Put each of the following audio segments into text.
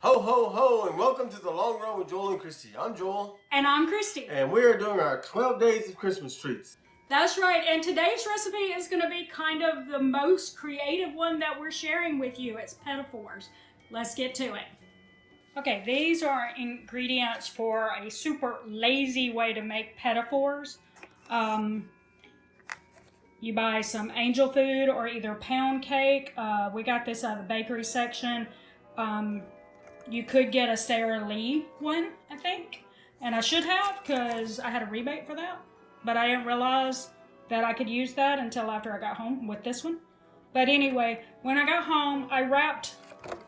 Ho, ho, ho, and welcome to the Long Run with Joel and Christy. I'm Joel. And I'm Christy. And we're doing our 12 days of Christmas treats. That's right, and today's recipe is going to be kind of the most creative one that we're sharing with you. It's Petit Fours. Let's get to it. Okay, these are ingredients for a super lazy way to make Petit Fours. You buy some angel food or either pound cake. We got this out of the bakery section. You could get a Sara Lee one, I think. And I should have, because I had a rebate for that. But I didn't realize that I could use that until after I got home with this one. But anyway, when I got home, I wrapped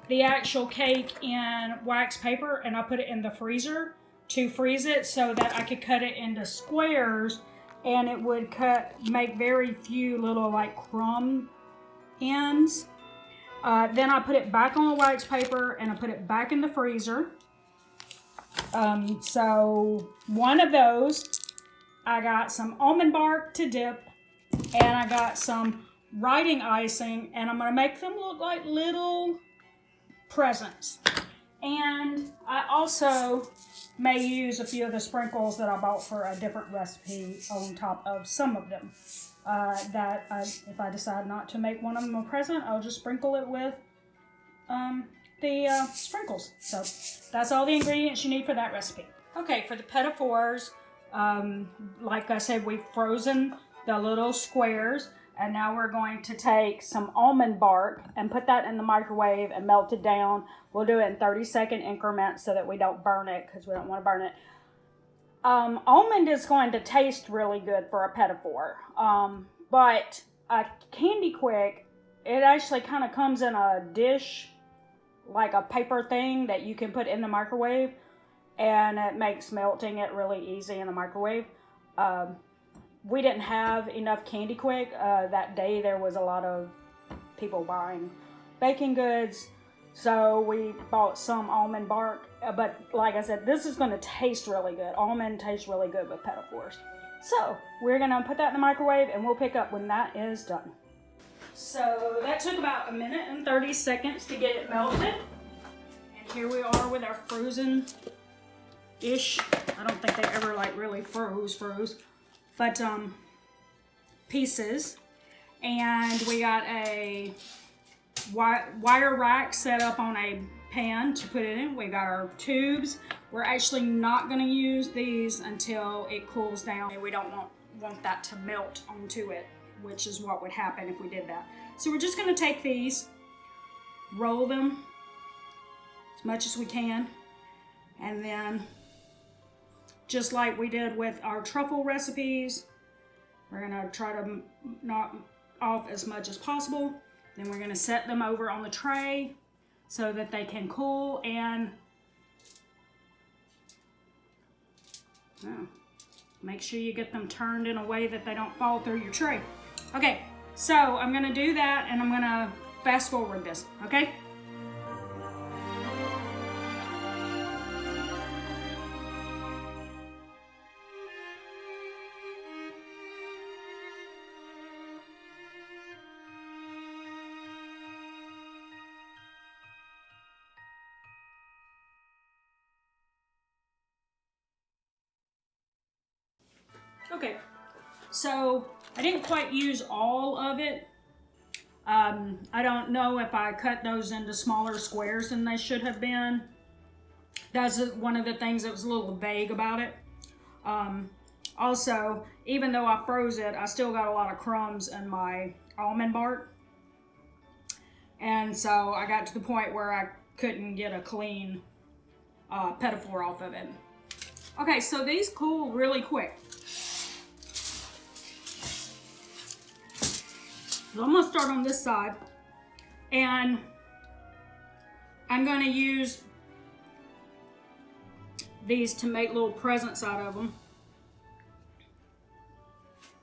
the actual cake in wax paper and I put it in the freezer to freeze it so that I could cut it into squares and it would make very few little like crumb ends. Then I put it back on the wax paper and I put it back in the freezer. So one of those, I got some almond bark to dip and I got some writing icing and I'm going to make them look like little presents. And I also may use a few of the sprinkles that I bought for a different recipe on top of some of them. If I decide not to make one of them a present, I'll just sprinkle it with the sprinkles. So that's all the ingredients you need for that recipe. Okay, for the Petit Fours, like I said, we've frozen the little squares, and now we're going to take some almond bark and put that in the microwave and melt it down. We'll do it in 30-second increments so that we don't burn it, because we don't want to burn it. Almond is going to taste really good for a Petit Four, but a Candy Quick, it actually kind of comes in a dish, like a paper thing that you can put in the microwave, and it makes melting it really easy in the microwave. We didn't have enough Candy Quick. That day there was a lot of people buying baking goods, so we bought some almond bark. But like I said, this is going to taste really good. Almond tastes really good with Petit Fours. So we're going to put that in the microwave and we'll pick up when that is done. So that took about 1 minute and 30 seconds to get it melted. And here we are with our frozen-ish. I don't think they ever like really froze. But pieces. And we got a wire rack set up on a pan to put it in. We got our tubes. We're actually not going to use these until it cools down. We don't want that to melt onto it, which is what would happen if we did that. So we're just going to take these, roll them as much as we can, and then just like we did with our truffle recipes, we're going to try to knock off as much as possible. Then we're going to set them over on the tray so that they can cool and make sure you get them turned in a way that they don't fall through your tray. Okay, so I'm going to do that and I'm going to fast forward this, okay? Okay, so I didn't quite use all of it. I don't know if I cut those into smaller squares than they should have been. That's one of the things that was a little vague about it. Also, even though I froze it, I still got a lot of crumbs in my almond bark. And so I got to the point where I couldn't get a clean Petit Four off of it. Okay, so these cool really quick. So I'm going to start on this side, and I'm going to use these to make little presents out of them.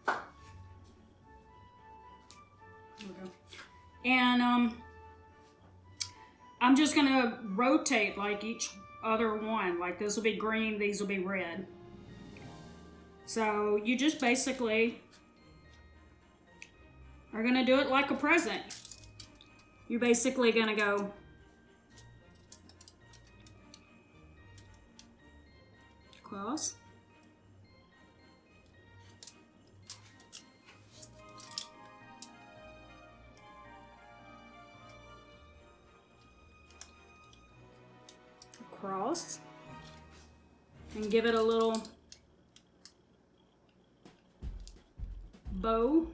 There we go. And I'm just going to rotate like each other one. Like this will be green, these will be red. So you just basically are going to do it like a present. You're basically going to go across. Across. And give it a little bow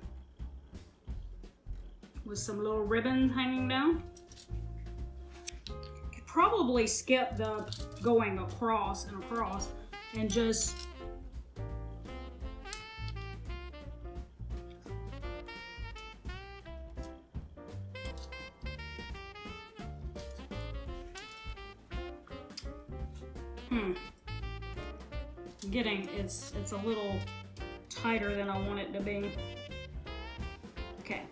with some little ribbon hanging down. Could probably skip the going across and across and just it's a little tighter than I want it to be. Okay,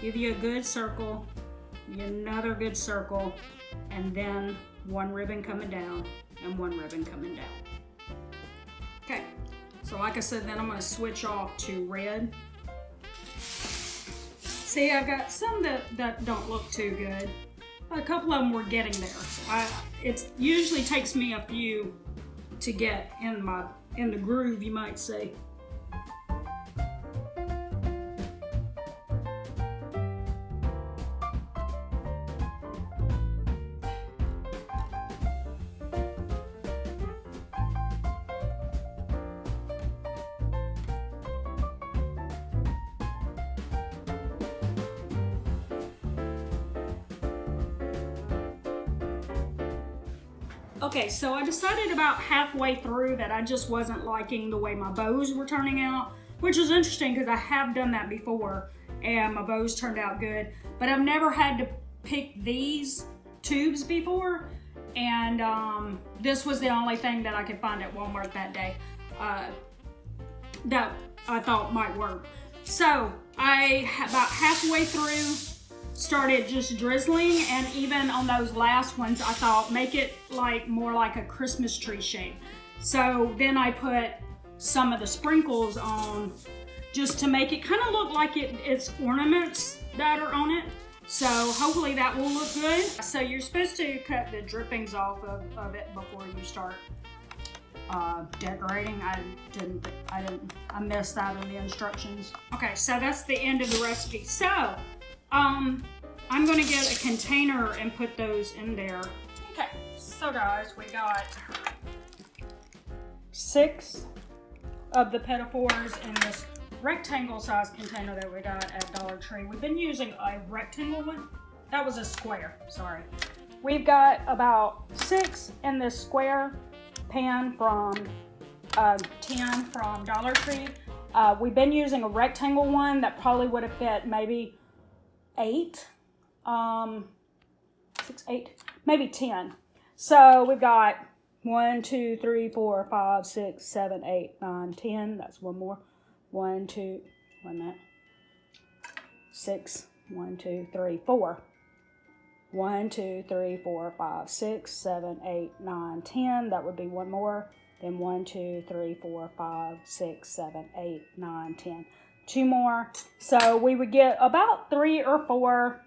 give you a good circle, another good circle, and then one ribbon coming down and one ribbon coming down. Okay, so like I said, then I'm going to switch off to red. See, I've got some that don't look too good. A couple of them were getting there. It usually takes me a few to get in the groove, you might say. Okay, so I decided about halfway through that I just wasn't liking the way my bows were turning out, which was interesting because I have done that before and my bows turned out good, but I've never had to pick these tubes before, and this was the only thing that I could find at Walmart that day that I thought might work. So I, about halfway through, started just drizzling, and even on those last ones I thought make it like more like a Christmas tree shape. So then I put some of the sprinkles on just to make it kind of look like it's ornaments that are on it. So hopefully that will look good. So you're supposed to cut the drippings off of it before you start decorating. I missed that in the instructions. Okay, so that's the end of the recipe. So I'm gonna get a container and put those in there. Okay, so guys, we got 6 of the Petit Fours in this rectangle size container that we got at Dollar Tree. We've been using a rectangle one. That was a square, sorry. We've got about 6 in this square pan from 10 from Dollar Tree. We've been using a rectangle one that probably would have fit maybe 8, 6, 8, maybe 10. So we've got 1, 2, 3, 4, 5, 6, 7, 8, 9, 10. That's one more. 1, 2, 1 minute. 6, 1, 2, 3, 4. 1, 2, 3, 4, 5, 6, 7, 8, 9, 10. That would be one more. Then 1, 2, 3, 4, 5, 6, 7, 8, 9, 10. 2 more. So we would get about 3 or 4,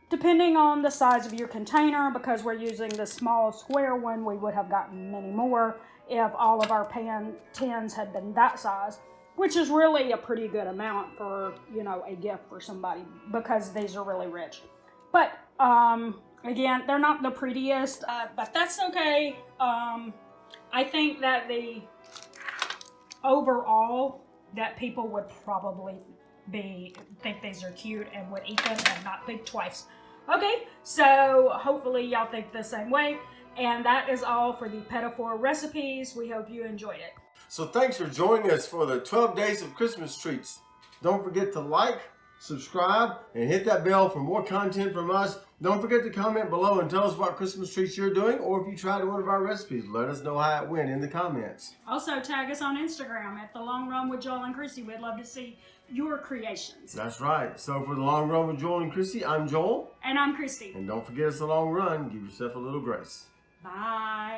depending on the size of your container. Because we're using the small square one, we would have gotten many more if all of our pan tins had been that size, which is really a pretty good amount for, you know, a gift for somebody, because these are really rich. But again, they're not the prettiest, but that's okay. I think that the overall that people would probably think these are cute and would eat them and not think twice. Okay, so hopefully y'all think the same way. And that is all for the Petit Fours recipes. We hope you enjoyed it. So thanks for joining us for the 12 days of Christmas treats. Don't forget to like, subscribe, and hit that bell for more content from us. Don't forget to comment below and tell us what Christmas treats you're doing, or if you tried one of our recipes, let us know how it went in the comments. Also tag us on Instagram at The Long Run with Joel and Christy. We'd love to see your creations. That's right. So for The Long Run with Joel and Christy, I'm Joel. And I'm Christy. And don't forget, it's a long run. Give yourself a little grace. Bye.